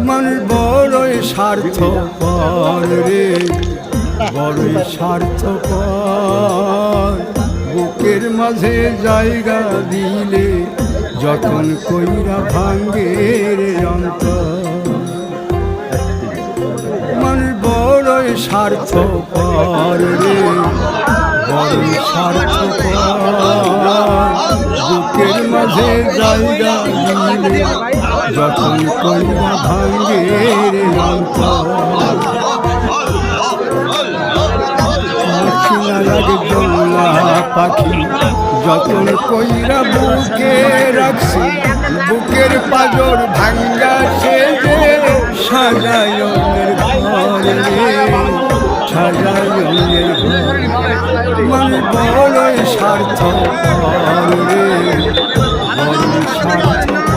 মানুষ বড়ই স্বার্থপর রে, বড়ই স্বার্থপর। বুকের মাঝে জায়গা দিলে যতন কইরা ভাঙ্গে রে অন্তর। মানুষ বড়ই স্বার্থপর রে, বড়ই স্বার্থপর। বুকের মাঝে জায়গা দিলে যতন কইরা ভাঙ্গে রে অন্তর। লাগে দোলা পাখি যতন কইরা বুকে রাখছি, বুকের পাজর ভাঙ্গা সেজে সাজায়নের ঘরে, সাজায়নের ঘরে। মানে বড়ই স্বার্থপর রে, বড়ই স্বার্থপর।